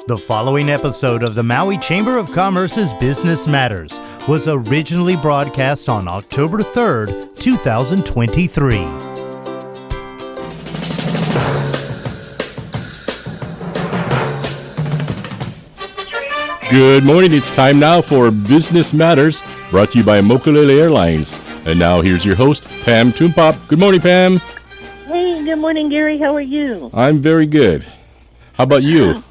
The following episode of the Maui Chamber of Commerce's Business Matters was originally broadcast on October 3rd, 2023. Good morning. It's time now for Business Matters, brought to you by Mokulele Airlines. And now here's your host, Pam Toompop. Good morning, Pam. Hey, good morning, Gary. How are you? I'm very good. How about you?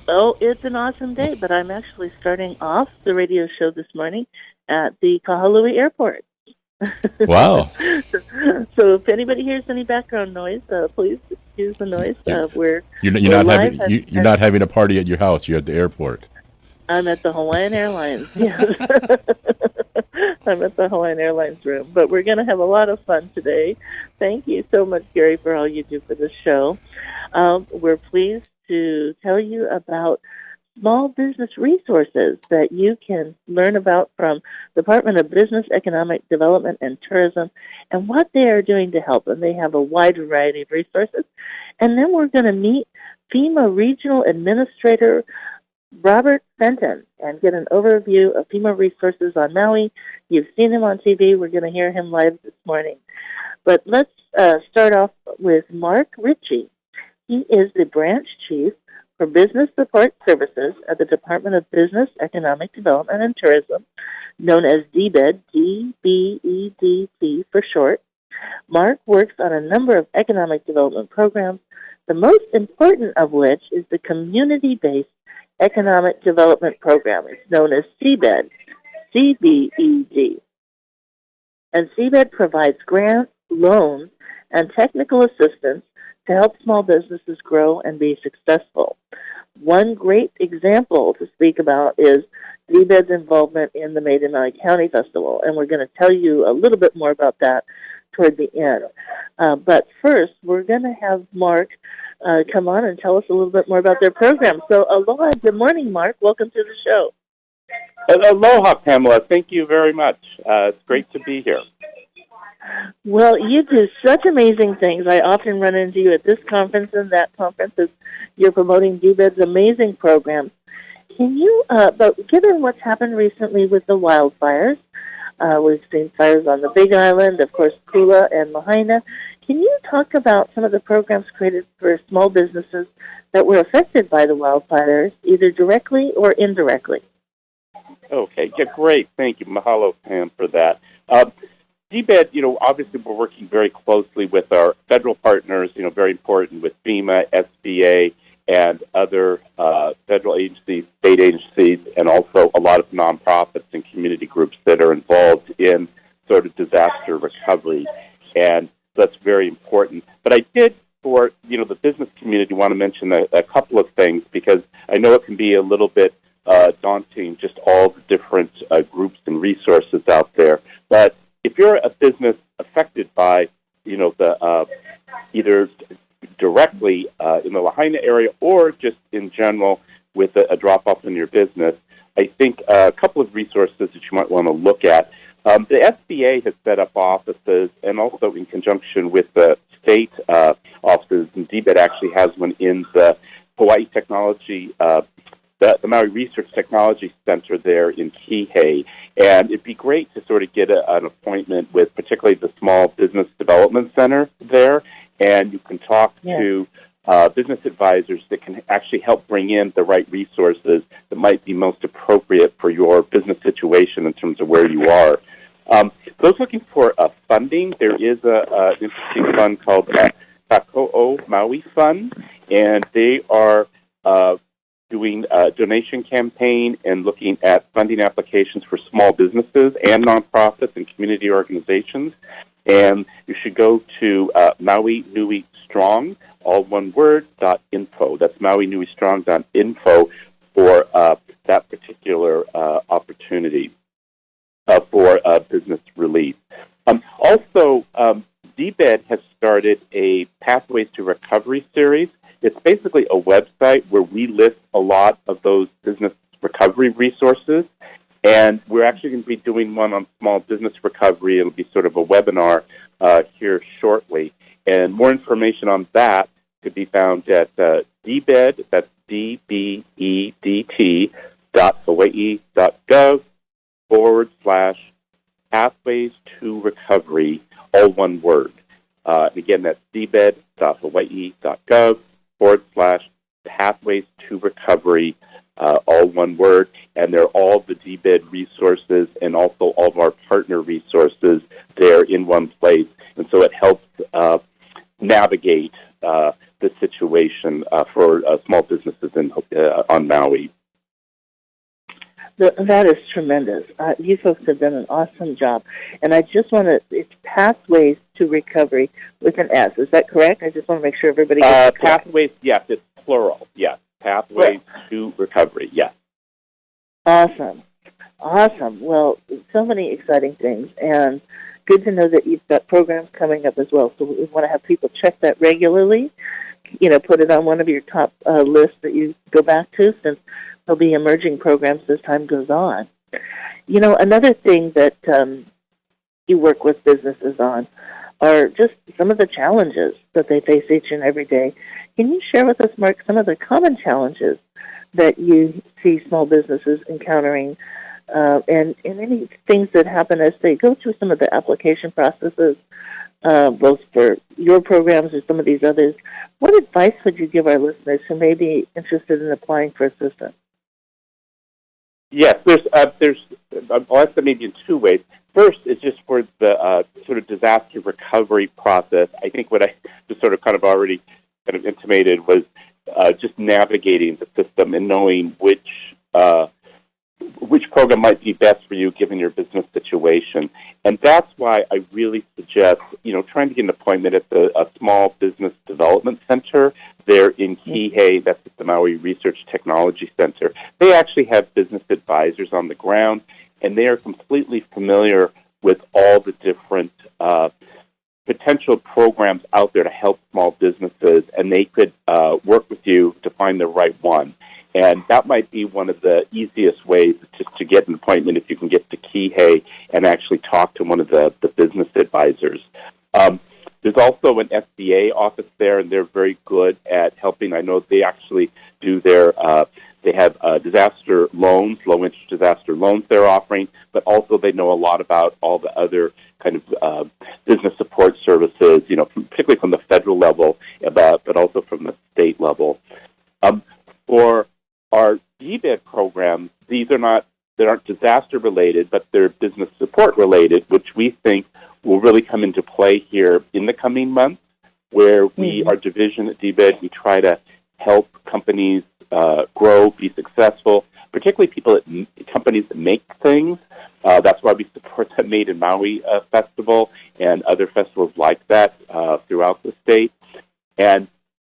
Oh, it's an awesome day, but I'm actually starting off the radio show this morning at the Kahului Airport. Wow. So if anybody hears any background noise, please excuse the noise. You're not having a party at your house. You're at the airport. I'm at the Hawaiian Airlines. Yes. I'm at the Hawaiian Airlines room. But we're going to have a lot of fun today. Thank you so much, Gary, for all you do for the show. We're pleased to tell you about small business resources that you can learn about from the Department of Business, Economic Development, and Tourism and what they are doing to help. And they have a wide variety of resources. And then we're going to meet FEMA Regional Administrator Robert Fenton and get an overview of FEMA resources on Maui. You've seen him on TV. We're going to hear him live this morning. But let's start off with Mark Ritchie. He is the branch chief for Business Support Services at the Department of Business, Economic Development, and Tourism, known as DBED, D-B-E-D-T for short. Mark works on a number of economic development programs, the most important of which is the Community-Based Economic Development Program. It's known as CBED, C-B-E-D. And CBED provides grants, loans, and technical assistance to help small businesses grow and be successful. One great example to speak about is DBED's involvement in the Made in Maui County Festival, and we're going to tell you a little bit more about that toward the end. But first, we're going to have Mark come on and tell us a little bit more about their program. So, aloha, good morning, Mark. Welcome to the show. Aloha, Pamela. Thank you very much. It's great to be here. Well, you do such amazing things. I often run into you at this conference and that conference as you're promoting DBED's amazing programs. Can you, but given what's happened recently with the wildfires, we've seen fires on the Big Island, of course, Kula and Lahaina. Can you talk about some of the programs created for small businesses that were affected by the wildfires, either directly or indirectly? Okay, yeah, great. Thank you. Mahalo, Pam, for that. DBED, obviously we're working very closely with our federal partners, very important with FEMA, SBA, and other federal agencies, state agencies, and also a lot of nonprofits and community groups that are involved in sort of disaster recovery. And that's very important. But I did, for the business community, want to mention a couple of things because I know it can be a little bit daunting, just all the different groups and resources out there. But if you're a business affected by, the either directly in the Lahaina area or just in general with a drop-off in your business, I think a couple of resources that you might want to look at. The SBA has set up offices, and also in conjunction with the state offices, and DBED actually has one in the Hawaii Technology the Maui Research Technology Center there in Kihei. And it'd be great to sort of get an appointment with particularly the Small Business Development Center there, and you can talk to business advisors that can actually help bring in the right resources that might be most appropriate for your business situation in terms of where you are. Those looking for funding, there is an interesting fund called Kako'o Maui Fund, and they are doing a donation campaign and looking at funding applications for small businesses and nonprofits and community organizations. And you should go to Maui Nui Strong, all one word, .info. That's MauiNuiStrong.info for that particular opportunity for business relief. Also, DBED has started a Pathways to Recovery series. It's basically a website where we list a lot of those business recovery resources, and we're actually going to be doing one on small business recovery. It'll be sort of a webinar here shortly, and more information on that could be found at DBED, that's dbed.hawaii.gov/pathways to recovery, all one word. Again, that's dbed.hawaii.gov/pathways to recovery, all one word. And they're all the DBED resources and also all of our partner resources there in one place. And so it helps navigate the situation for small businesses on Maui. That is tremendous. You folks have done an awesome job. And I just want to, it's Pathways to Recovery with an S. Is that correct? I just want to make sure everybody gets it correct. Pathways, yes, it's plural, yes. Pathways to Recovery, yes. Awesome. Well, so many exciting things. And good to know that you've got programs coming up as well. So we want to have people check that regularly. Put it on one of your top lists that you go back to, since there'll be emerging programs as time goes on. Another thing that you work with businesses on are just some of the challenges that they face each and every day. Can you share with us, Mark, some of the common challenges that you see small businesses encountering, and any things that happen as they go through some of the application processes, both for your programs or some of these others? What advice would you give our listeners who may be interested in applying for assistance? Yes, I'll answer maybe in two ways. First is just for the sort of disaster recovery process. I think what I just sort of kind of already kind of intimated was just navigating the system and knowing which program might be best for you given your business situation. And that's why I really suggest, trying to get an appointment at a small business development center there in Kihei. That's at the Maui Research Technology Center. They actually have business advisors on the ground, and they are completely familiar with all the different potential programs out there to help small businesses, and they could work with you to find the right one. And that might be one of the easiest ways to get an appointment, if you can get to Kihei and actually talk to one of the business advisors. There's also an SBA office there, and they're very good at helping. I know they actually do they have disaster loans, low-interest disaster loans they're offering, but also they know a lot about all the other kind of business support services, particularly from the federal level, but also from the state level. For our DBED programs, they aren't disaster related, but they're business support related, which we think will really come into play here in the coming months, where our division at DBED, we try to help companies grow, be successful, particularly companies that make things. That's why we support the Made in Maui festival and other festivals like that throughout the state. And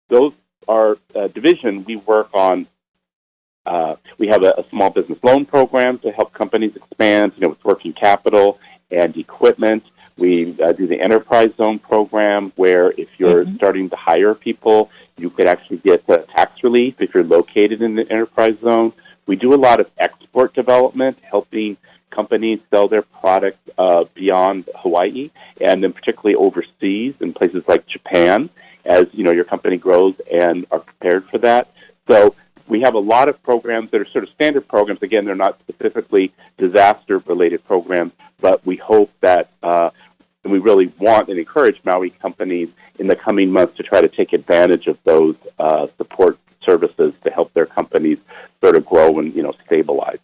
those are division. We work on. We have a small business loan program to help companies expand, with working capital and equipment. We do the enterprise zone program, where if you're starting to hire people, you could actually get tax relief if you're located in the enterprise zone. We do a lot of export development, helping companies sell their products beyond Hawaii, and then particularly overseas in places like Japan, as your company grows and are prepared for that. So we have a lot of programs that are sort of standard programs. Again, they're not specifically disaster-related programs, but we hope that, and we really want and encourage Maui companies in the coming months to try to take advantage of those support services to help their companies sort of grow and, stabilize.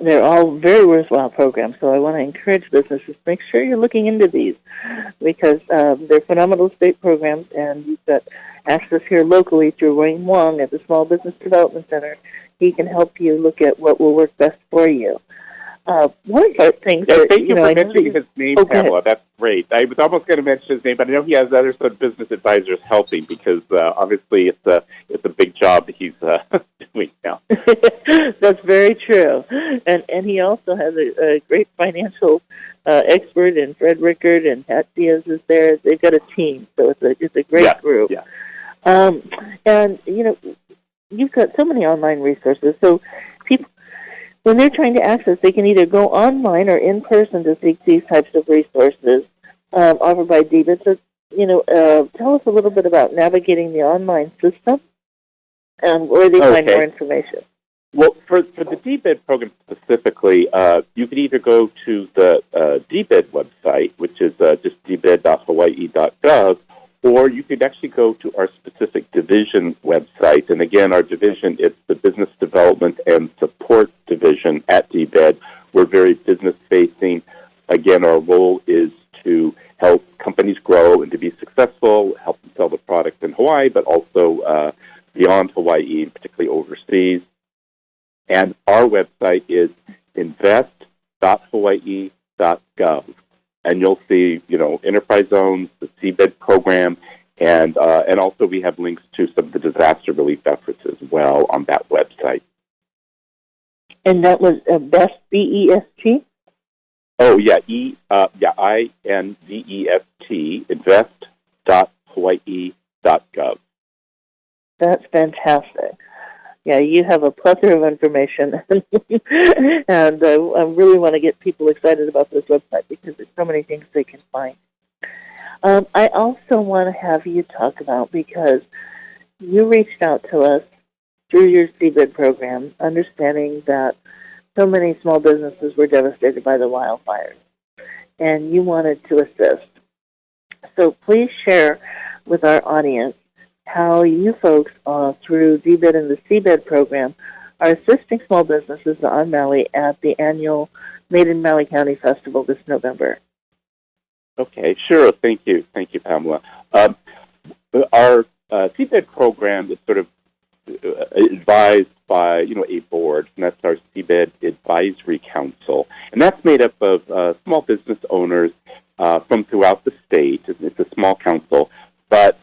They're all very worthwhile programs, so I want to encourage businesses, make sure you're looking into these, because they're phenomenal state programs, and you've got access here locally through Wayne Wong at the Small Business Development Center. He can help you look at what will work best for you. One of the things that, thank you for mentioning his name, Pamela. That's great. I was almost going to mention his name, but I know he has other sort of business advisors helping, because obviously it's a big job that he's doing now. That's very true, and he also has a great financial expert in Fred Rickard, and Pat Diaz is there. They've got a team, so it's a great group. Yeah. And you've got so many online resources, so people, when they're trying to access, they can either go online or in person to seek these types of resources offered by DBED. So, tell us a little bit about navigating the online system. where they find Okay. more information? Well, for the DBED program specifically, you could either go to the DBED website, which is just dbed.hawaii.gov, or you could actually go to our specific division website. And again, our division, it's the Business Development and Support Division at DBED. We're very business-facing. Again, our role is to help companies grow and to be successful, help them sell the product in Hawaii, but also beyond Hawaii, particularly overseas. And our website is invest.hawaii.gov. And you'll see, enterprise zones, the CBED program, and also we have links to some of the disaster relief efforts as well on that website. And that was BEST, B-E-S-T? Oh, yeah, INVEST, invest.hawaii.gov. That's fantastic. Yeah, you have a plethora of information, and I really want to get people excited about this website because there's so many things they can find. I also want to have you talk about, because you reached out to us through your CBED program, understanding that so many small businesses were devastated by the wildfires, and you wanted to assist. So please share with our audience how you folks, through DBED and the CBED program, are assisting small businesses on Maui at the annual Made in Maui County Festival this November. Okay, sure. Thank you, Pamela. Our CBED program is sort of advised by a board, and that's our CBED Advisory Council, and that's made up of small business owners from throughout the state. It's a small council, but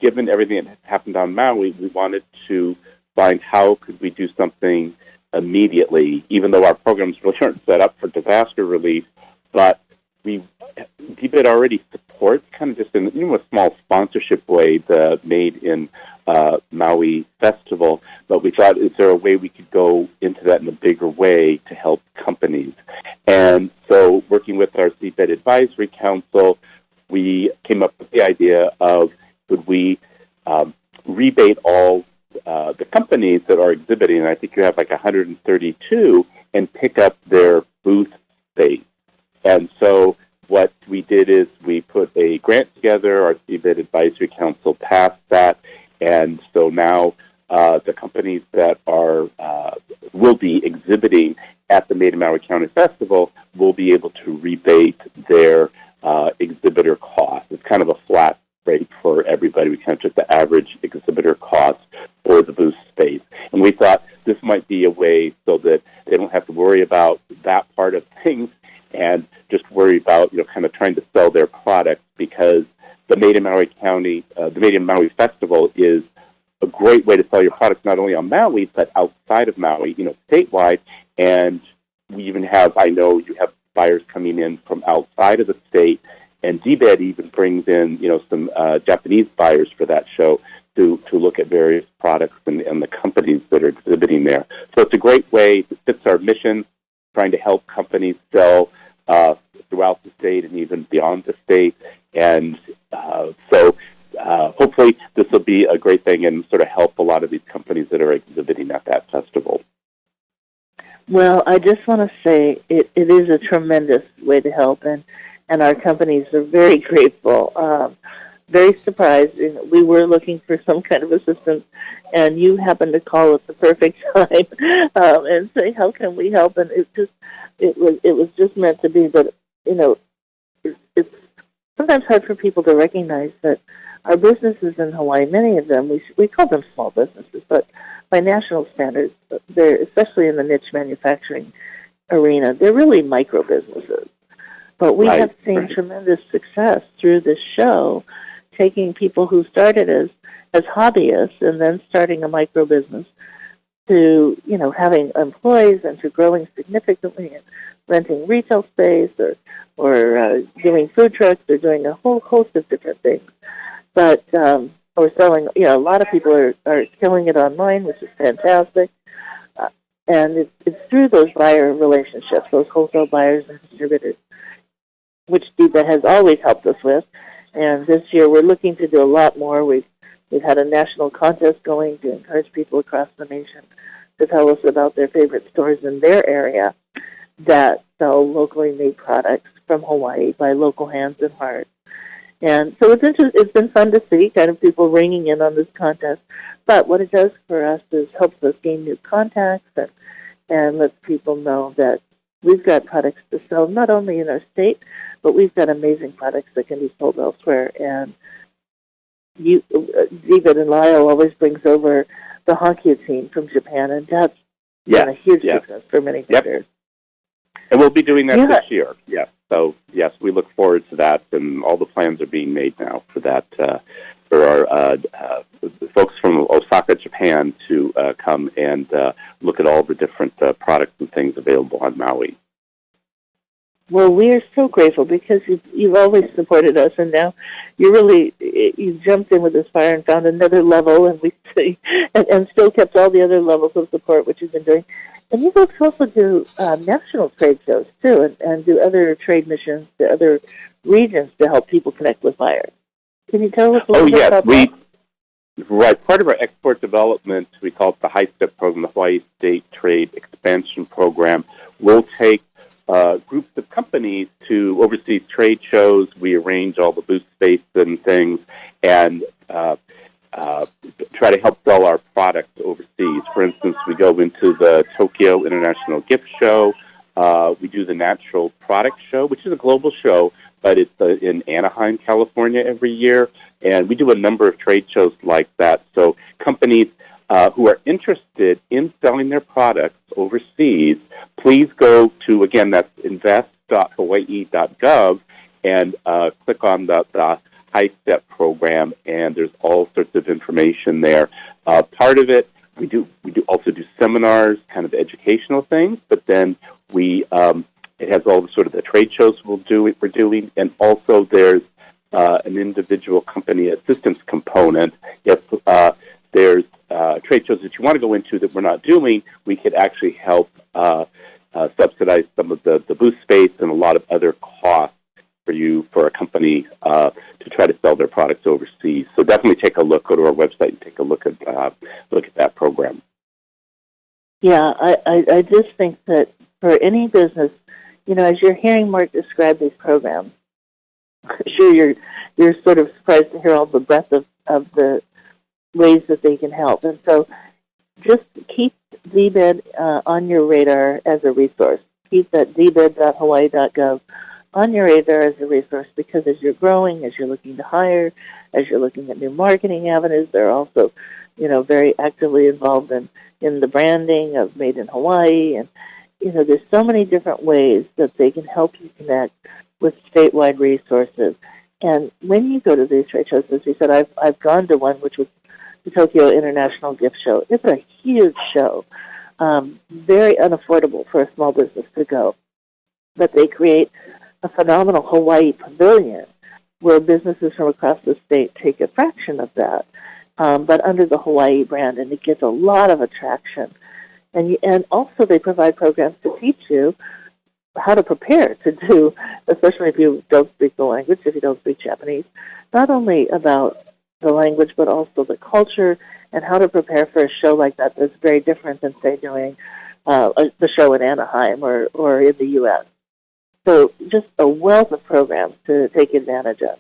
given everything that happened on Maui, we wanted to find how could we do something immediately, even though our programs really aren't set up for disaster relief, but DBED already supports, kind of just in a small sponsorship way, the Made in Maui Festival, but we thought, is there a way we could go into that in a bigger way to help companies? And so working with our CBED Advisory Council, we came up with the idea of, would we rebate all the companies that are exhibiting, and I think you have like 132, and pick up their booth space. And so what we did is we put a grant together, our CBED Advisory Council passed that, and so now the companies that will be exhibiting at the Made in Maui County Festival will be able to rebate their exhibitor costs. It's kind of a flat rate for everybody. We kind of took the average exhibitor cost for the booth space. And we thought this might be a way so that they don't have to worry about that part of things and just worry about, kind of trying to sell their product, because the Made in Maui County, the Made in Maui Festival is a great way to sell your products not only on Maui, but outside of Maui, statewide. And we even have, I know you have buyers coming in from outside of the state, and DBED even brings in, some Japanese buyers for that show to look at various products and the companies that are exhibiting there. So it's a great way. It fits our mission, trying to help companies sell throughout the state and even beyond the state. And so hopefully this will be a great thing and sort of help a lot of these companies that are exhibiting at that festival. Well, I just want to say it is a tremendous way to help, and our companies are very grateful, very surprised. We were looking for some kind of assistance, and you happened to call at the perfect time and say, "How can we help?" And it was just meant to be. But it's sometimes hard for people to recognize that our businesses in Hawaii, many of them, we call them small businesses, but by national standards, they're, especially in the niche manufacturing arena, they're really micro businesses. But we have seen tremendous success through this show, taking people who started as hobbyists and then starting a micro business to, having employees and to growing significantly and renting retail space or doing food trucks or doing a whole host of different things. But or selling, a lot of people are killing it online, which is fantastic. And it's through those buyer relationships, those wholesale buyers and distributors, which DBED has always helped us with. And this year we're looking to do a lot more. We've We've had a national contest going to encourage people across the nation to tell us about their favorite stores in their area that sell locally made products from Hawaii by local hands and hearts. And so it's been fun to see kind of people ringing in on this contest. But what it does for us is helps us gain new contacts and lets people know that we've got products to sell not only in our state, but we've got amazing products that can be sold elsewhere. And David and Lyle always brings over the Hankyu team from Japan, and that's been a huge success for many vendors. And we'll be doing that this year. Yes. So, yes, we look forward to that, and all the plans are being made now for that, for our folks from Osaka, Japan, to come and look at all the different products and things available on Maui. Well, we are so grateful because you've always supported us, and now you jumped in with this fire and found another level, and still kept all the other levels of support, which you've been doing. And you folks also do national trade shows, too, and do other trade missions to other regions to help people connect with buyers. Can you tell us a little bit about that? Right. Part of our export development, we call it the High Step Program, the Hawaii State Trade Expansion Program. We'll take groups of companies to overseas trade shows. We arrange all the booth space and things, and try to help sell our products overseas. For instance, we go into the Tokyo International Gift Show. We do the Natural Product Show, which is a global show, but it's in Anaheim, California every year. And we do a number of trade shows like that. So companies who are interested in selling their products overseas, please go to, again, that's invest.hawaii.gov, and click on the High Step program, and there's all sorts of information there. Part of it, we also do seminars, kind of educational things, but then it has all the sort of the trade shows we're doing, and also there's an individual company assistance component. If there's trade shows that you want to go into that we're not doing, we could actually help subsidize some of the booth space and a lot of other costs for a company to try to sell their products overseas. So definitely take a look. Go to our website and take a look at that program. Yeah, I just think that for any business, as you're hearing Mark describe these programs, I'm sure you're sort of surprised to hear all the breadth of the ways that they can help. And so just keep DBED on your radar as a resource. Keep that dbed.hawaii.gov on your radar as a resource, because as you're growing, as you're looking to hire, as you're looking at new marketing avenues, they're also, very actively involved in the branding of Made in Hawaii. And, there's so many different ways that they can help you connect with statewide resources. And when you go to these trade shows, as you said, I've gone to one, which was the Tokyo International Gift Show. It's a huge show, very unaffordable for a small business to go. But they create a phenomenal Hawaii pavilion where businesses from across the state take a fraction of that, but under the Hawaii brand, and it gets a lot of attraction. And also they provide programs to teach you how to prepare to do, especially if you don't speak the language, if you don't speak Japanese, not only about the language, but also the culture and how to prepare for a show like that that's very different than, say, doing the show in Anaheim or in the U.S. So just a wealth of programs to take advantage of.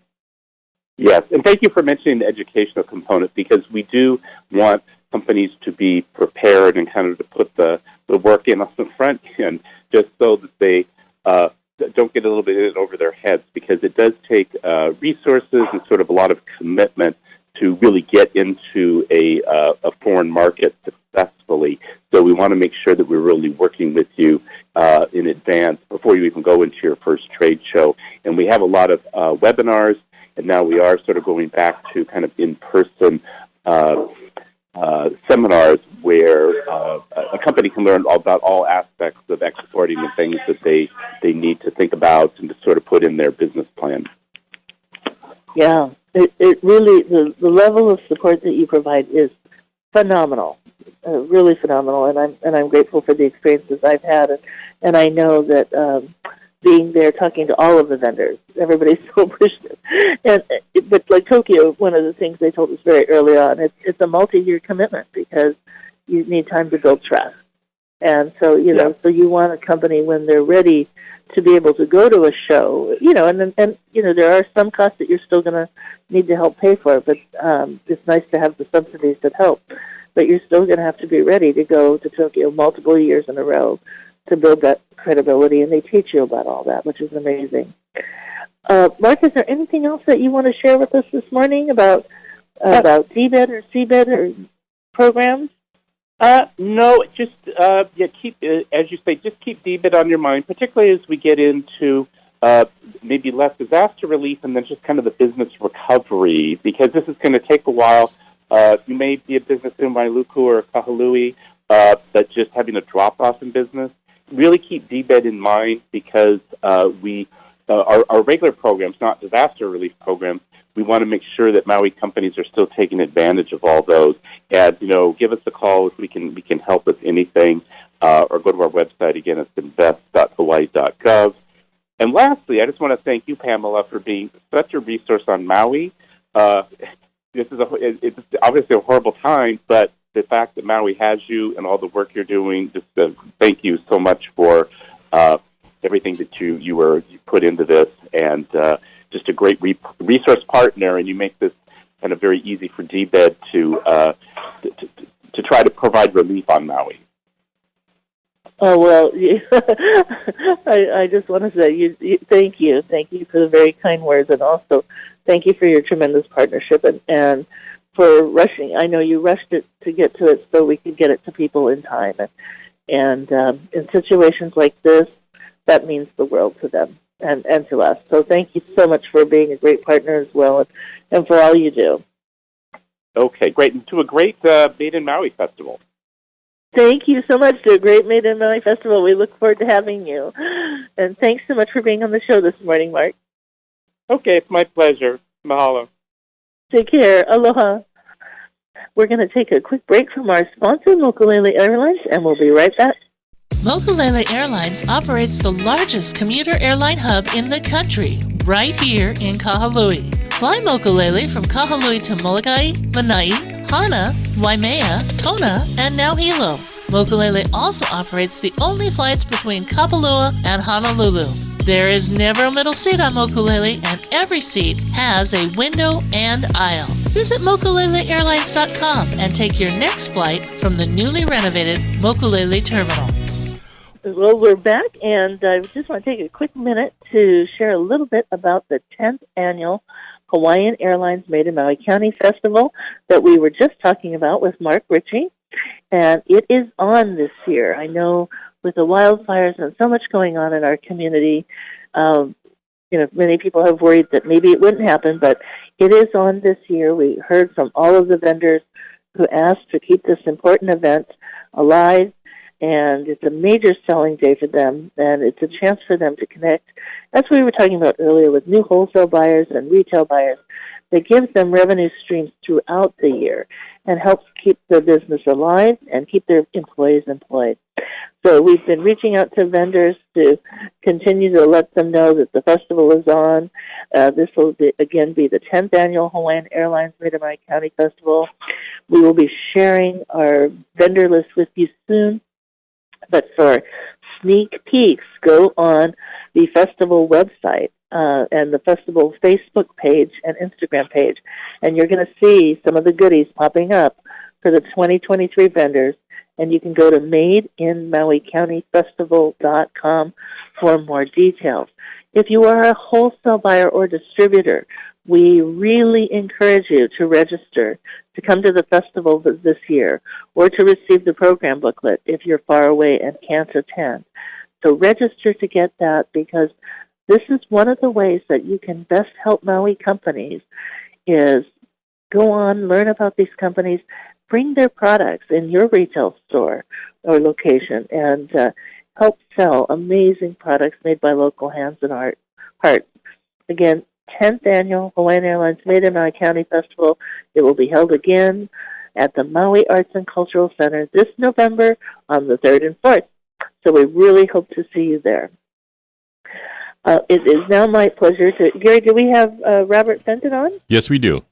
Yes, and thank you for mentioning the educational component, because we do want companies to be prepared and kind of to put the work in on the front end, just so that they don't get a little bit in over their heads, because it does take resources and sort of a lot of commitment to really get into a foreign market successfully. So we want to make sure that we're really working with you in advance before you even go into your first trade show. And we have a lot of webinars, and now we are sort of going back to kind of in-person seminars where a company can learn all about all aspects of exporting and things that they need to think about and to sort of put in their business plan. Yeah, it really, the level of support that you provide is phenomenal, really phenomenal, and I'm grateful for the experiences I've had, and I know that being there, talking to all of the vendors. Everybody's so appreciative. But like Tokyo, one of the things they told us very early on, it's a multi-year commitment because you need time to build trust. And so, so you want a company when they're ready to be able to go to a show, and there are some costs that you're still going to need to help pay for, but it's nice to have the subsidies that help. But you're still going to have to be ready to go to Tokyo multiple years in a row to build that credibility, and they teach you about all that, which is amazing. Mark, is there anything else that you want to share with us this morning about DBED or CBED or programs? No, just keep, as you say, just keep DBED on your mind, particularly as we get into maybe less disaster relief and then just kind of the business recovery, because this is going to take a while. You may be a business in Wailuku or Kahului, but just having a drop-off in business. Really keep DBED in mind because our regular programs, not disaster relief programs, we want to make sure that Maui companies are still taking advantage of all those. And, give us a call if we can help with anything, or go to our website. Again, it's invest.hawaii.gov. And lastly, I just want to thank you, Pamela, for being such a resource on Maui. It's obviously a horrible time, but the fact that Maui has you and all the work you're doing, just thank you so much for everything that you put into this, and just a great resource partner, and you make this kind of very easy for DBED to try to provide relief on Maui. Oh, well, I just want to say thank you. Thank you for the very kind words, and also thank you for your tremendous partnership and for rushing. I know you rushed it to get to it so we could get it to people in time. And in situations like this, that means the world to them and to us. So thank you so much for being a great partner as well and for all you do. Okay, great. And to a great Made in Maui festival. Thank you so much to a great Made in Maui festival. We look forward to having you. And thanks so much for being on the show this morning, Mark. Okay, it's my pleasure. Mahalo. Take care. Aloha. We're going to take a quick break from our sponsor, Mokulele Airlines, and we'll be right back. Mokulele Airlines operates the largest commuter airline hub in the country, right here in Kahului. Fly Mokulele from Kahului to Molokai, Lanai, Hana, Waimea, Kona, and now Hilo. Mokulele also operates the only flights between Kapalua and Honolulu. There is never a middle seat on Mokulele, and every seat has a window and aisle. Visit mokuleleairlines.com and take your next flight from the newly renovated Mokulele Terminal. Well, we're back, and I just want to take a quick minute to share a little bit about the 10th annual Hawaiian Airlines Made in Maui County Festival that we were just talking about with Mark Ritchie, and it is on this year. I know with the wildfires and so much going on in our community, many people have worried that maybe it wouldn't happen, but it is on this year. We heard from all of the vendors who asked to keep this important event alive, and it's a major selling day for them, and it's a chance for them to connect, as we were talking about earlier, with new wholesale buyers and retail buyers. That gives them revenue streams throughout the year and helps keep their business alive and keep their employees employed. So we've been reaching out to vendors to continue to let them know that the festival is on. This will be the 10th annual Hawaiian Airlines Made in Maui County Festival. We will be sharing our vendor list with you soon. But for sneak peeks, go on the festival website and the festival Facebook page and Instagram page, and you're going to see some of the goodies popping up for the 2023 vendors. And you can go to madeinmauicountyfestival.com for more details. If you are a wholesale buyer or distributor, we really encourage you to register to come to the festival this year or to receive the program booklet if you're far away and can't attend. So register to get that, because this is one of the ways that you can best help Maui companies is go on, learn about these companies, bring their products in your retail store or location, and help sell amazing products made by local hands and hearts. Again, 10th Annual Hawaiian Airlines Made in Maui County Festival. It will be held again at the Maui Arts and Cultural Center this November on the 3rd and 4th. So we really hope to see you there. It is now my pleasure to... Gary, do we have Robert Fenton on? Yes, we do.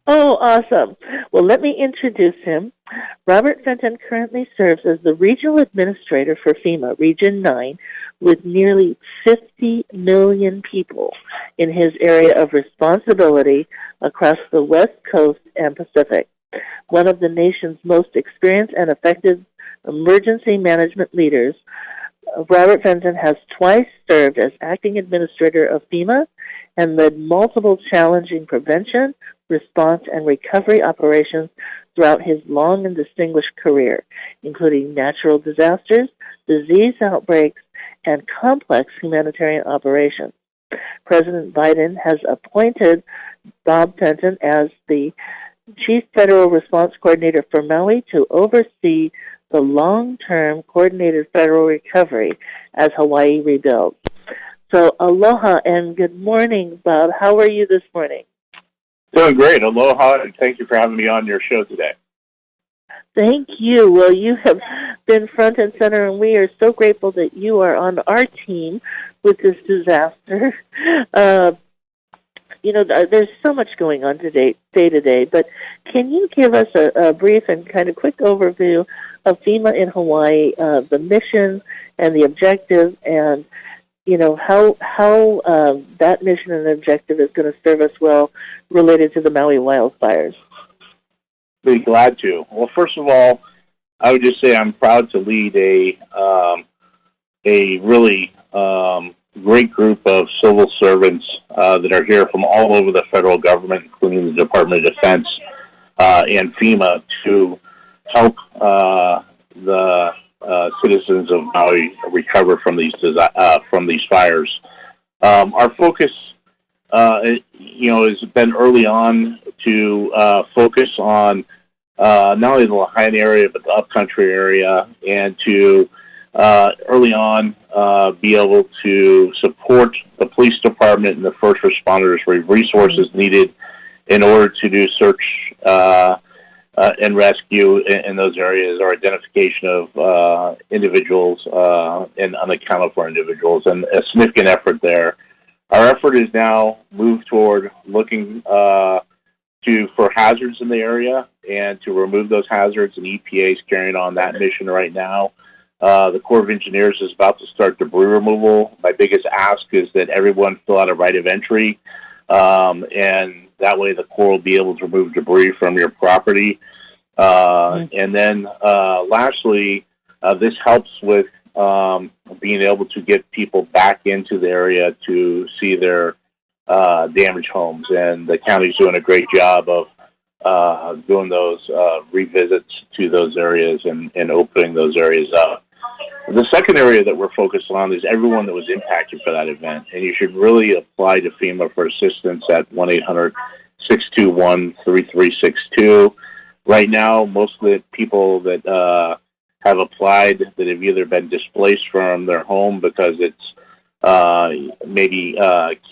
Oh, awesome. Well, let me introduce him. Robert Fenton currently serves as the Regional Administrator for FEMA, Region 9, with nearly 50 million people in his area of responsibility across the West Coast and Pacific. One of the nation's most experienced and effective emergency management leaders, Robert Fenton has twice served as acting administrator of FEMA and led multiple challenging prevention, response, and recovery operations throughout his long and distinguished career, including natural disasters, disease outbreaks, and complex humanitarian operations. President Biden has appointed Bob Fenton as the Chief Federal Response Coordinator for Maui to oversee the long-term coordinated federal recovery as Hawaii rebuilds. So aloha and good morning, Bob. How are you this morning? Doing great. Aloha, and thank you for having me on your show today. Thank you. Well, you have been front and center, and we are so grateful that you are on our team with this disaster. There's so much going on day to day, but can you give us a brief and kind of quick overview of FEMA in Hawaii, the mission and the objective, and how that mission and objective is going to serve us well related to the Maui wildfires? Be glad to. Well, first of all, I would just say I'm proud to lead a really great group of civil servants that are here from all over the federal government, including the Department of Defense and FEMA, to help the citizens of Maui recover from these fires. Our focus, has been early on to focus on not only the Lahaina area but the upcountry area, and to early on be able to support the police department and the first responders with resources needed in order to do search and rescue in those areas, or identification of individuals and unaccounted for individuals, and a significant effort there. Our effort is now moved toward looking for hazards in the area and to remove those hazards, and EPA is carrying on that mission right now. The Corps of Engineers is about to start debris removal. My biggest ask is that everyone fill out a right of entry, and that way the Corps will be able to remove debris from your property. And then lastly, this helps with being able to get people back into the area to see their damaged homes. And the county's doing a great job of doing those revisits to those areas and opening those areas up. The second area that we're focused on is everyone that was impacted by that event. And you should really apply to FEMA for assistance at 1-800-621-3362. Right now, most of the people that have applied that have either been displaced from their home because it's maybe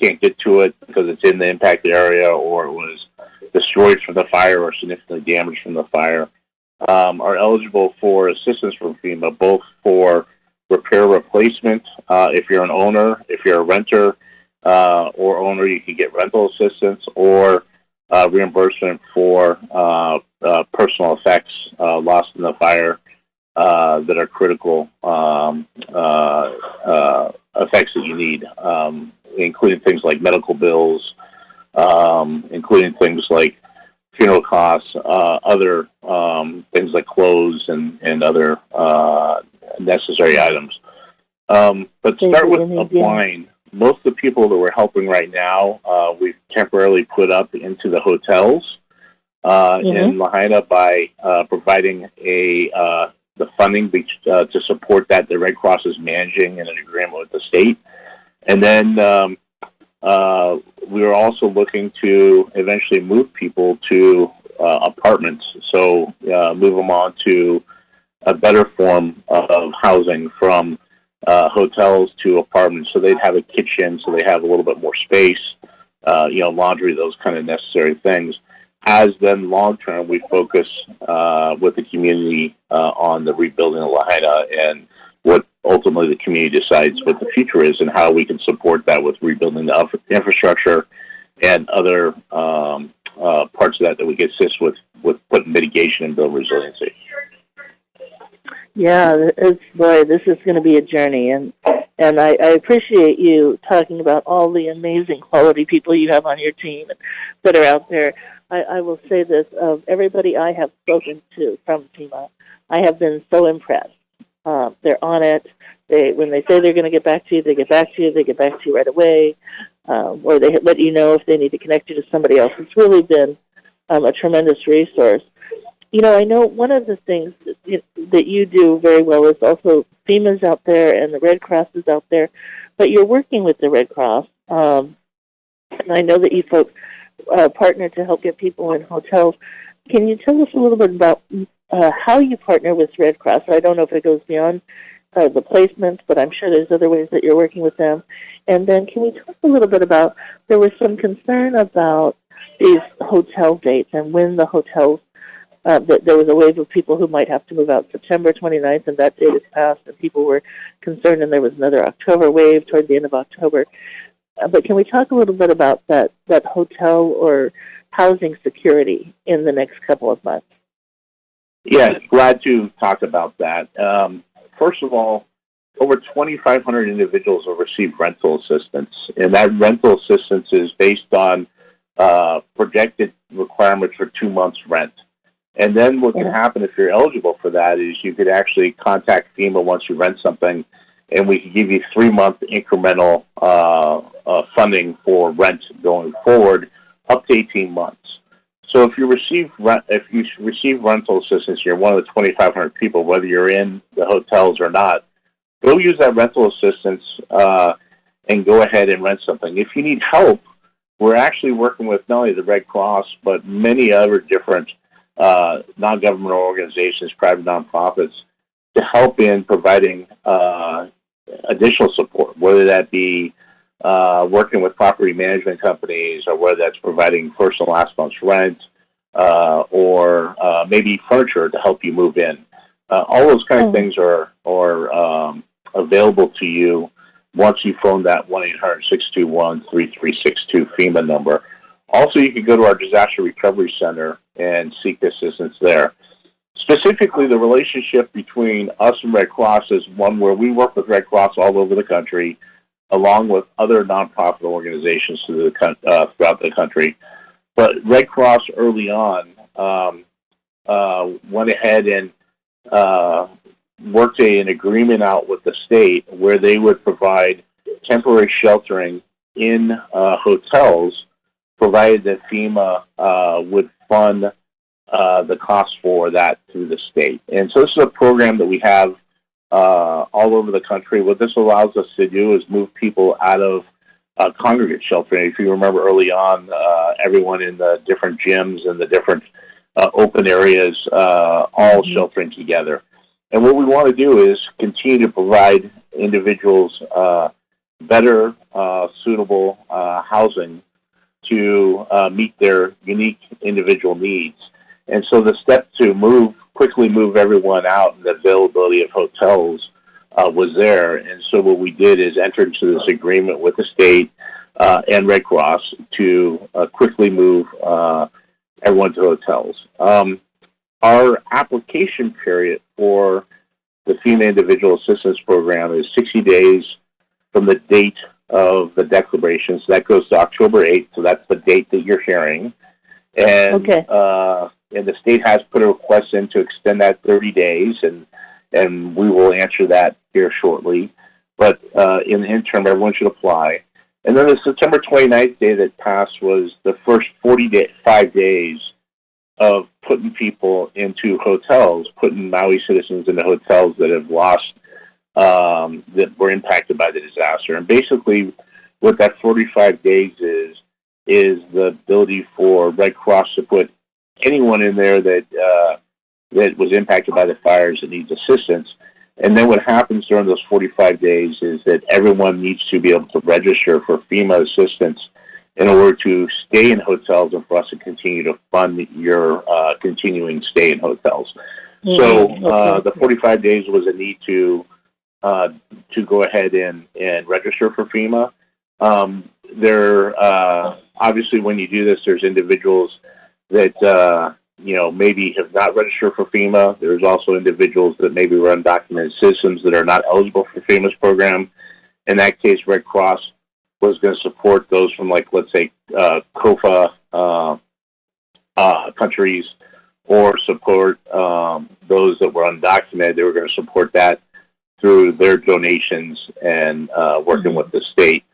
can't get to it because it's in the impacted area, or it was destroyed from the fire or significantly damaged from the fire, are eligible for assistance from FEMA, both for repair replacement. If you're an owner, if you're a renter or owner, you can get rental assistance, or reimbursement for personal effects lost in the fire that are critical effects that you need, including things like medical bills, including things like funeral costs, other things like clothes and other necessary items. But start with applying. Most of the people that we're helping right now, we've temporarily put up into the hotels in Lahaina by providing the funding to support that. The Red Cross is managing in an agreement with the state. And then we are also looking to eventually move people to apartments, so move them on to a better form of housing, from hotels to apartments, so they'd have a kitchen, so they have a little bit more space, laundry, those kind of necessary things. As then long-term, we focus with the community on the rebuilding of Lahaina and what ultimately the community decides what the future is and how we can support that with rebuilding the infrastructure and other parts of that we can assist with putting mitigation and build resiliency. Yeah, this is going to be a journey, and I appreciate you talking about all the amazing quality people you have on your team that are out there. I will say this, of everybody I have spoken to from FEMA, I have been so impressed. They're on it. When they say they're going to get back to you, they get back to you. They get back to you right away, or they let you know if they need to connect you to somebody else. It's really been a tremendous resource. You know, I know one of the things that you do very well is also FEMA's out there and the Red Cross is out there, but you're working with the Red Cross. And I know that you folks partner to help get people in hotels. Can you tell us a little bit about how you partner with Red Cross? I don't know if it goes beyond the placements, but I'm sure there's other ways that you're working with them. And then can we talk a little bit about, there was some concern about these hotel dates and when the hotels, that there was a wave of people who might have to move out September 29th, and that date has passed, and people were concerned, and there was another October wave toward the end of October. But can we talk a little bit about that hotel or housing security in the next couple of months? Yeah, glad to talk about that. First of all, over 2,500 individuals have received rental assistance, and that rental assistance is based on projected requirements for 2 months' rent. And then what can happen if you're eligible for that is you could actually contact FEMA once you rent something, and we could give you 3-month incremental funding for rent going forward, up to 18 months. So if you receive rental assistance, you're one of the 2,500 people, whether you're in the hotels or not, go use that rental assistance and go ahead and rent something. If you need help, we're actually working with not only the Red Cross, but many other different non-governmental organizations, private nonprofits, to help in providing additional support, whether that be working with property management companies, or whether that's providing first and last month's rent, or maybe furniture to help you move in. All those kind of things are available to you once you phone that 1-800-621-3362 FEMA number. Also, you can go to our Disaster Recovery Center and seek assistance there. Specifically, the relationship between us and Red Cross is one where we work with Red Cross all over the country, along with other nonprofit organizations throughout the country. But Red Cross early on went ahead and worked an agreement out with the state where they would provide temporary sheltering in hotels, provided that FEMA would fund the cost for that through the state. And so this is a program that we have all over the country. What this allows us to do is move people out of congregate sheltering. If you remember early on, everyone in the different gyms and the different open areas all sheltering together. And what we want to do is continue to provide individuals better, suitable housing to meet their unique individual needs. And so the step to quickly move everyone out, and the availability of hotels was there. And so what we did is enter into this agreement with the state and Red Cross to quickly move everyone to hotels. Our application period for the FEMA Individual Assistance Program is 60 days from the date of the declaration. So that goes to October 8th, so that's the date that you're hearing. And and the state has put a request in to extend that 30 days, and we will answer that here shortly. But in the interim, everyone should apply. And then the September 29th day that passed was the first 45 days of putting people into hotels, putting Maui citizens into hotels that have lost, that were impacted by the disaster. And basically what that 45 days is the ability for Red Cross to put anyone in there that was impacted by the fires that needs assistance. And then what happens during those 45 days is that everyone needs to be able to register for FEMA assistance in order to stay in hotels and for us to continue to fund your continuing stay in hotels. So the 45 days was a need to to go ahead and register for FEMA. There, obviously, when you do this, there's individuals that maybe have not registered for FEMA. There's also individuals that maybe were undocumented citizens that are not eligible for FEMA's program. In that case, Red Cross was going to support those from, like, let's say, COFA countries, or support those that were undocumented. They were going to support that through their donations and working with the state.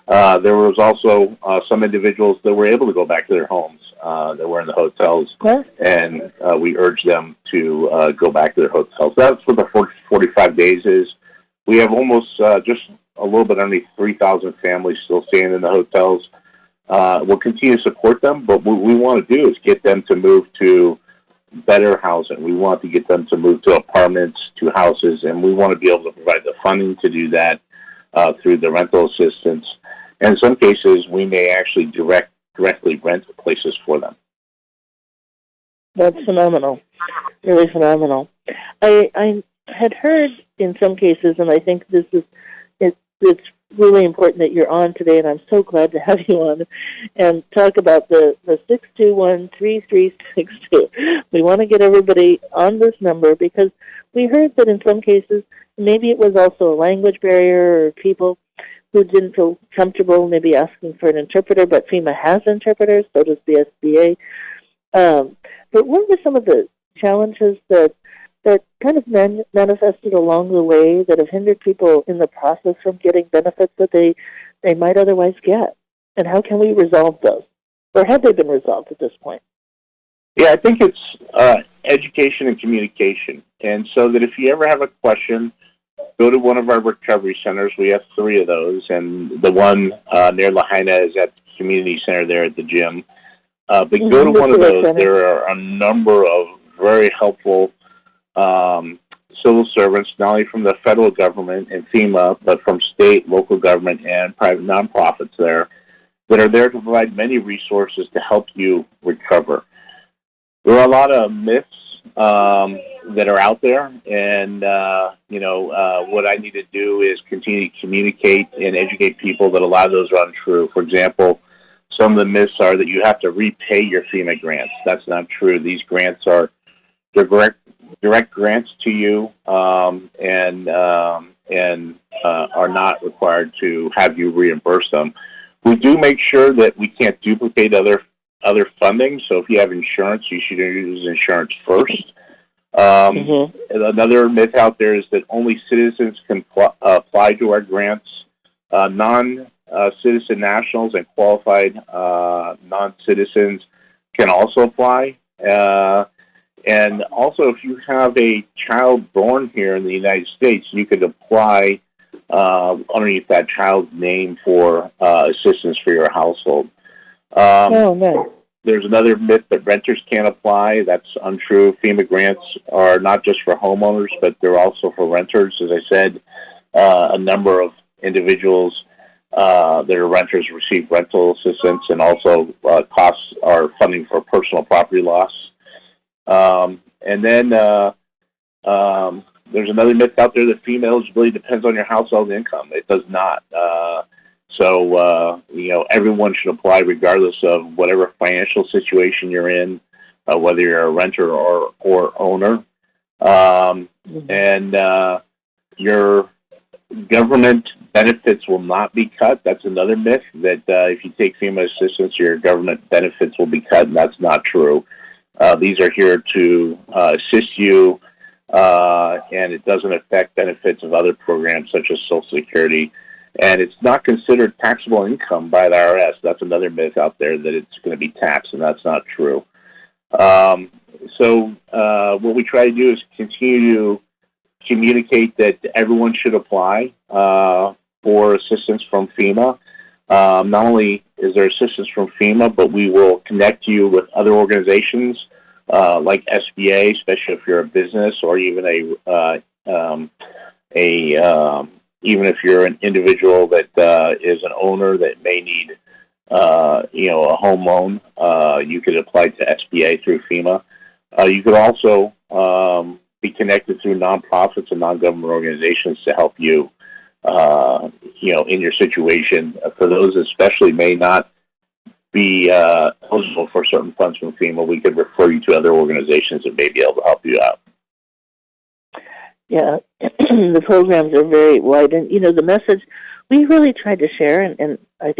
There was also some individuals that were able to go back to their homes that were in the hotels, and we urged them to go back to their hotels. That's what the 45 days is. We have almost just a little bit under 3,000 families still staying in the hotels. We'll continue to support them, but what we want to do is get them to move to better housing. We want to get them to move to apartments, to houses, and we want to be able to provide the funding to do that through the rental assistance. And in some cases, we may actually directly rent places for them. That's phenomenal, really phenomenal. I had heard in some cases, and I think this is it's really important that you're on today, and I'm so glad to have you on and talk about the 621-3362. We want to get everybody on this number because we heard that in some cases maybe it was also a language barrier or people who didn't feel comfortable maybe asking for an interpreter, but FEMA has interpreters, so does the SBA. But what were some of the challenges that kind of manifested along the way that have hindered people in the process from getting benefits that they might otherwise get? And how can we resolve those? Or have they been resolved at this point? Yeah, I think it's education and communication. And so that if you ever have a question, go to one of our recovery centers. We have 3 of those, and the one near Lahaina is at the community center there at the gym. But go to one of those. There are a number of very helpful civil servants, not only from the federal government and FEMA, but from state, local government, and private nonprofits there that are there to provide many resources to help you recover. There are a lot of myths that are out there, and what I need to do is continue to communicate and educate people that a lot of those are untrue. For example, some of the myths are that you have to repay your FEMA grants. That's not true. These grants are direct grants to you, and are not required to have you reimburse them. We do make sure that we can't duplicate other funding. So if you have insurance, you should use insurance first. Another myth out there is that only citizens can apply to our grants. Non-citizen nationals and qualified non-citizens can also apply. And also, if you have a child born here in the United States, you could apply underneath that child's name for assistance for your household. Nice. There's another myth that renters can't apply. That's untrue. FEMA grants are not just for homeowners, but they're also for renters. As I said, a number of individuals that are renters receive rental assistance, and also costs are funding for personal property loss. And then there's another myth out there that FEMA eligibility depends on your household income. It does not. So everyone should apply regardless of whatever financial situation you're in, whether you're a renter or owner. And your government benefits will not be cut. That's another myth, that if you take FEMA assistance, your government benefits will be cut, and that's not true. These are here to assist you, and it doesn't affect benefits of other programs such as Social Security. And it's not considered taxable income by the IRS. That's another myth out there, that it's going to be taxed, and that's not true. So what we try to do is continue to communicate that everyone should apply for assistance from FEMA. Not only is there assistance from FEMA, but we will connect you with other organizations like SBA, especially if you're a business, or even even if you're an individual that is an owner that may need a home loan. You could apply to SBA through FEMA. You could also be connected through nonprofits and non-government organizations to help you, in your situation. For those especially may not be eligible for certain funds from FEMA, we could refer you to other organizations that may be able to help you out. Yeah, the programs are very wide, and the message we really tried to share, and I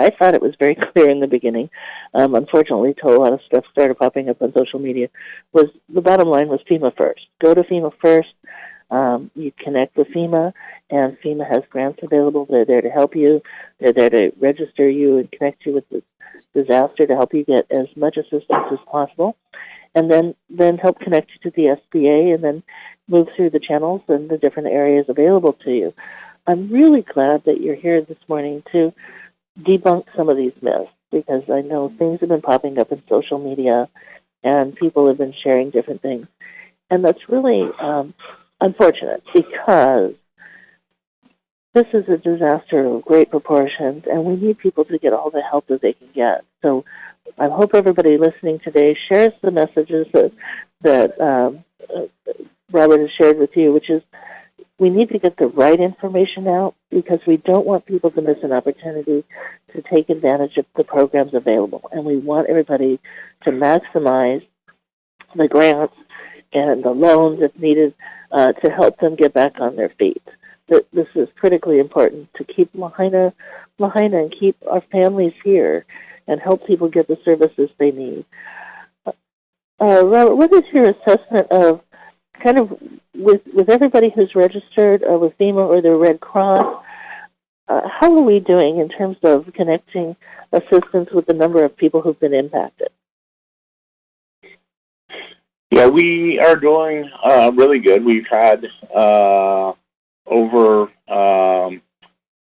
thought it was very clear in the beginning. Unfortunately, till a lot of stuff started popping up on social media, was the bottom line was FEMA first. Go to FEMA first. You connect with FEMA, and FEMA has grants available. They're there to help you. They're there to register you and connect you with the disaster to help you get as much assistance as possible, and then help connect you to the SBA, and then move through the channels and the different areas available to you. I'm really glad that you're here this morning to debunk some of these myths, because I know things have been popping up in social media and people have been sharing different things. And that's really unfortunate, because this is a disaster of great proportions, and we need people to get all the help that they can get. So I hope everybody listening today shares the messages that Robert has shared with you, which is we need to get the right information out, because we don't want people to miss an opportunity to take advantage of the programs available. And we want everybody to maximize the grants and the loans if needed to help them get back on their feet. This is critically important to keep Lahaina and keep our families here and help people get the services they need. Robert, what is your assessment of kind of with everybody who's registered with FEMA or the Red Cross? How are we doing in terms of connecting assistance with the number of people who've been impacted? Yeah, we are doing really good. We've had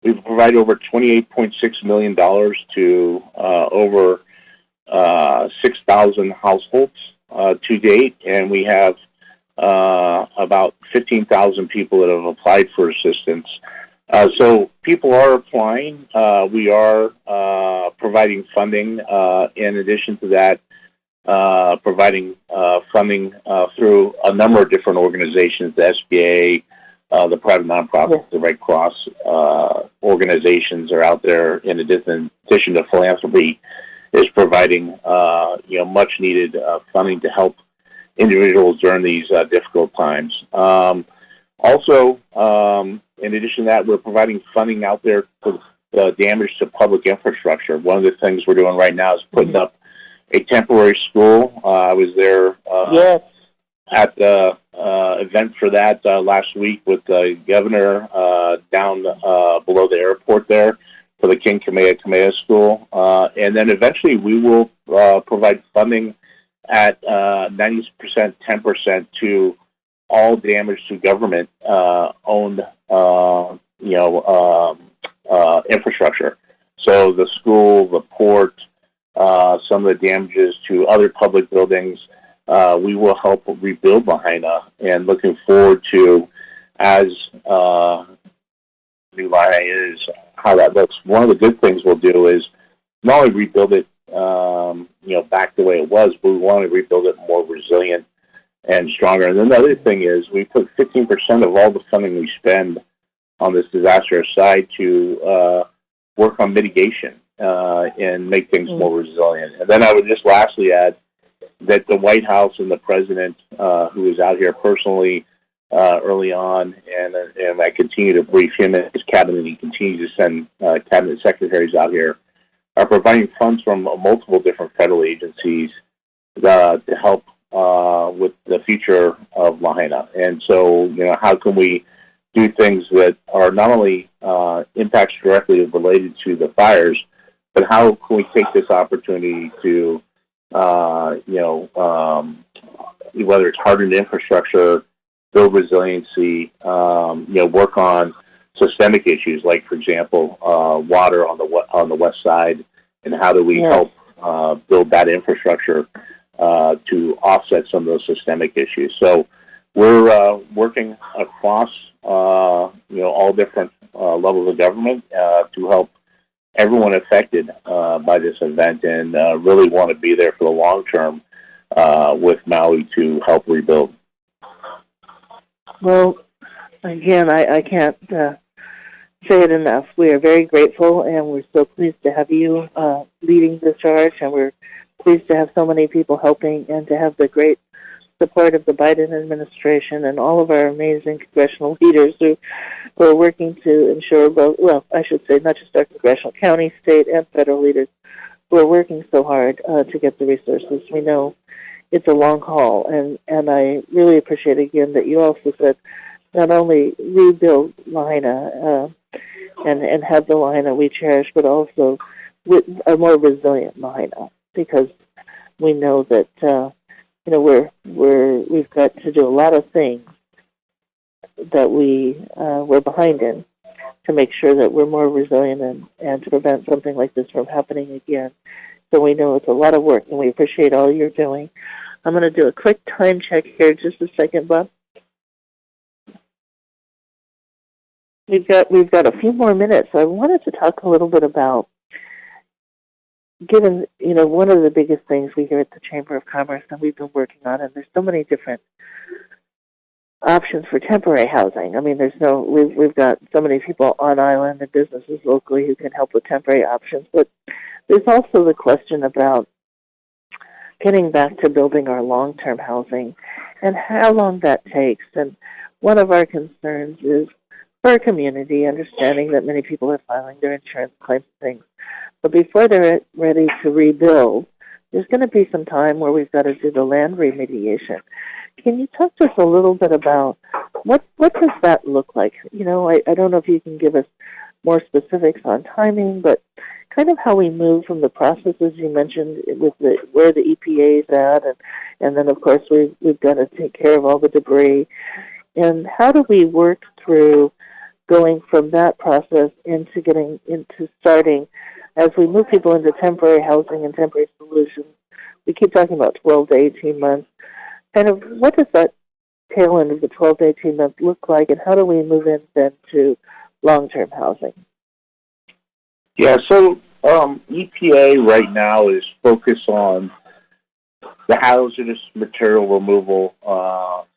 we've provided over $28.6 million to over 6,000 households to date, and we have about 15,000 people that have applied for assistance. So people are applying. We are providing funding. In addition to that, providing funding through a number of different organizations, the SBA, the private nonprofits, the Red Cross organizations are out there. In addition to philanthropy, is providing much needed funding to help individuals during these difficult times. Also, in addition to that, we're providing funding out there for the damage to public infrastructure. One of the things we're doing right now is putting up a temporary school. I was there at the event for that last week with the governor down below the airport there for the King Kamehameha School. And then eventually we will provide funding at 90%, 10% to all damage to government owned infrastructure. So the school, the port, some of the damages to other public buildings, we will help rebuild Lahaina, and looking forward to as new Lahaina is how that looks. One of the good things we'll do is not only rebuild it back the way it was, but we want to rebuild it more resilient and stronger. And then the other thing is we put 15% of all the funding we spend on this disaster aside to work on mitigation and make things more resilient. And then I would just lastly add that the White House and the President, who is out here personally early on, and I continue to brief him and his cabinet, he continues to send cabinet secretaries out here, are providing funds from multiple different federal agencies to help with the future of Lahaina. And so, how can we do things that are not only impacts directly related to the fires, but how can we take this opportunity to, whether it's hardened infrastructure, build resiliency, work on systemic issues like, for example, water on the west side, and how do we help build that infrastructure to offset some of those systemic issues. So we're working across all different levels of government to help everyone affected by this event, and really want to be there for the long term with Maui to help rebuild. Well, again, I can't say it enough. We are very grateful, and we're so pleased to have you leading the charge, and we're pleased to have so many people helping and to have the great support of the Biden administration and all of our amazing congressional leaders who are working to ensure both, well, I should say not just our congressional, county, state, and federal leaders who are working so hard to get the resources. We know it's a long haul, and I really appreciate again that you also said not only rebuild Lahaina and have the Lahaina we cherish, but also with a more resilient Lahaina, because we know that we've got to do a lot of things that we're behind in to make sure that we're more resilient and to prevent something like this from happening again. So we know it's a lot of work, and we appreciate all you're doing. I'm going to do a quick time check here. Just a second, Bob. We've got a few more minutes. I wanted to talk a little bit about, given, one of the biggest things we hear at the Chamber of Commerce and we've been working on, and there's so many different options for temporary housing. I mean, we've got so many people on island and businesses locally who can help with temporary options, but there's also the question about getting back to building our long-term housing and how long that takes. And one of our concerns is for our community, understanding that many people are filing their insurance claims and things. But before they're ready to rebuild, there's going to be some time where we've got to do the land remediation. Can you talk to us a little bit about what does that look like? I don't know if you can give us more specifics on timing, but kind of how we move from the processes you mentioned with where the EPA is at, and then of course we've got to take care of all the debris, and how do we work through going from that process into starting as we move people into temporary housing and temporary solutions. We keep talking about 12 to 18 months. Kind of what does that tail end of the 12 to 18 months look like, and how do we move in then to long-term housing? Yeah, so EPA right now is focused on the hazardous material removal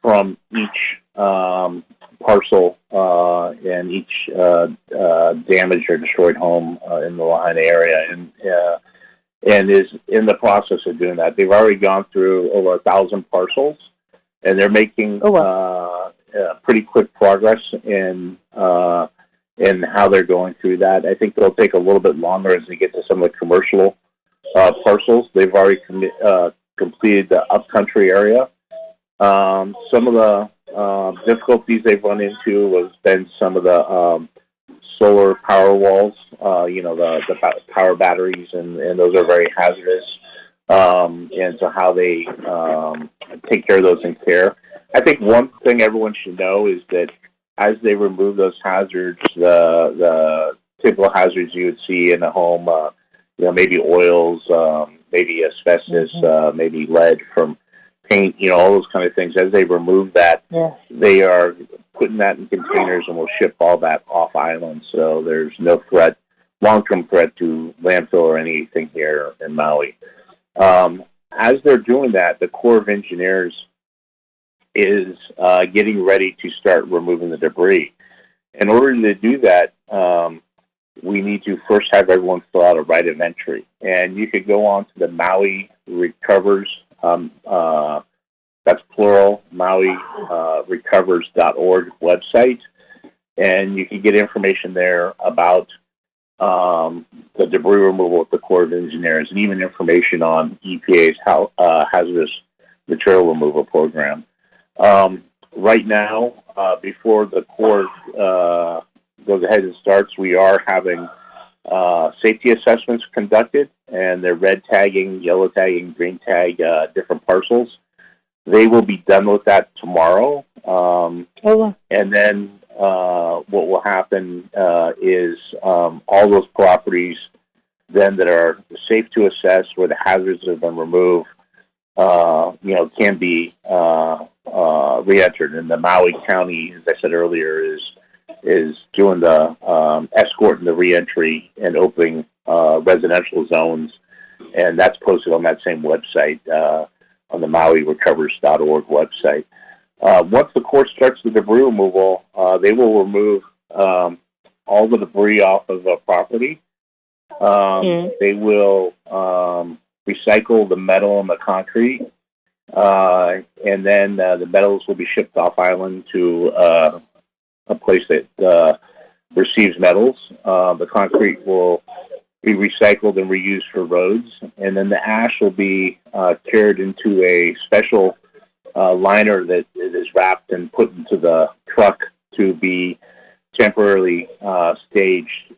from each parcel and each damaged or destroyed home in the Lahaina area, and is in the process of doing that. They've already gone through over 1,000 parcels, and they're making pretty quick progress in how they're going through that. I think they'll take a little bit longer as they get to some of the commercial parcels. They've already completed the upcountry area. Some of the difficulties they've run into has been some of the solar power walls, the power batteries, and those are very hazardous. And so how they take care of those in care. I think one thing everyone should know is that as they remove those hazards, the typical hazards you would see in a home, maybe oils, maybe asbestos, maybe lead from paint, all those kind of things. As they remove that, they are putting that in containers and will ship all that off island. So there's no long-term threat to landfill or anything here in Maui. As they're doing that, the Corps of Engineers is getting ready to start removing the debris. In order to do that, we need to first have everyone fill out a right of entry. And you could go on to the Maui Recovers, that's plural, Maui recovers.org website, and you can get information there about the debris removal at the Corps of Engineers, and even information on EPA's hazardous material removal program. Right now, before the Corps goes ahead and starts, we are having safety assessments conducted, and they're red tagging, yellow tagging, green tag different parcels. They will be done with that tomorrow. And then what will happen is all those properties then that are safe to assess, where the hazards have been removed, can be re-entered. And the Maui County, as I said earlier, is doing the escort and the re-entry and opening residential zones, and that's posted on that same website, on the MauiRecovers.org website. Once the Corps starts the debris removal, they will remove all the debris off of the property. They will recycle the metal and the concrete, and then the metals will be shipped off island to a place that receives metals. The concrete will be recycled and reused for roads, and then the ash will be carried into a special liner that is wrapped and put into the truck to be temporarily staged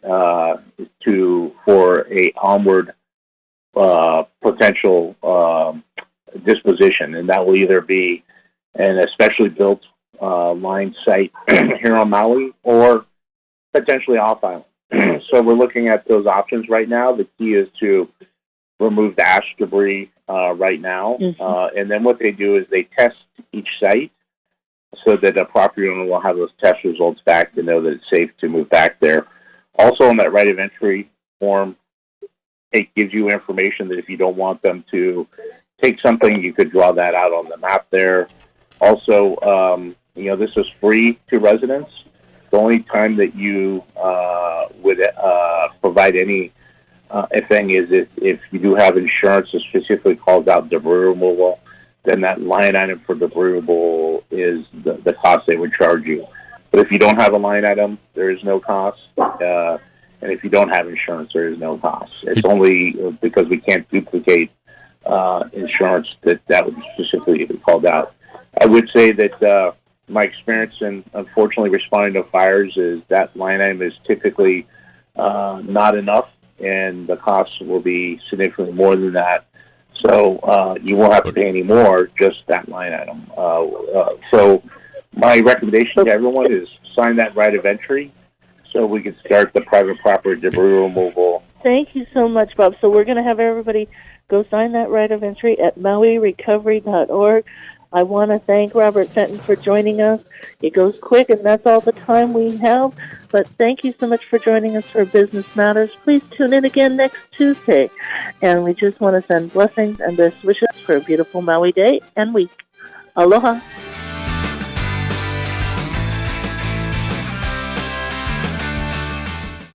for a onward potential disposition, and that will either be an especially built line site here on Maui or potentially off island. So we're looking at those options right now. The key is to remove the ash debris right now, and then what they do is they test each site so that a property owner will have those test results back to know that it's safe to move back there. Also, on that right of entry form, it gives you information that if you don't want them to take something, you could draw that out on the map there. Also, this is free to residents. The only time that you would provide any thing is if you do have insurance that specifically calls out debris removal, then that line item for debris removal is the cost they would charge you. But if you don't have a line item, there is no cost. And if you don't have insurance, there is no cost. It's only because we can't duplicate insurance that would specifically be called out. I would say that my experience in, unfortunately, responding to fires is that line item is typically not enough, and the costs will be significantly more than that. So you won't have to pay any more, just that line item. So my recommendation to everyone is sign that right of entry so we can start the private property debris removal. Thank you so much, Bob. So we're going to have everybody go sign that right of entry at mauirecovery.org. I want to thank Robert Fenton for joining us. It goes quick, and that's all the time we have. But thank you so much for joining us for Business Matters. Please tune in again next Tuesday. And we just want to send blessings and best wishes for a beautiful Maui day and week. Aloha.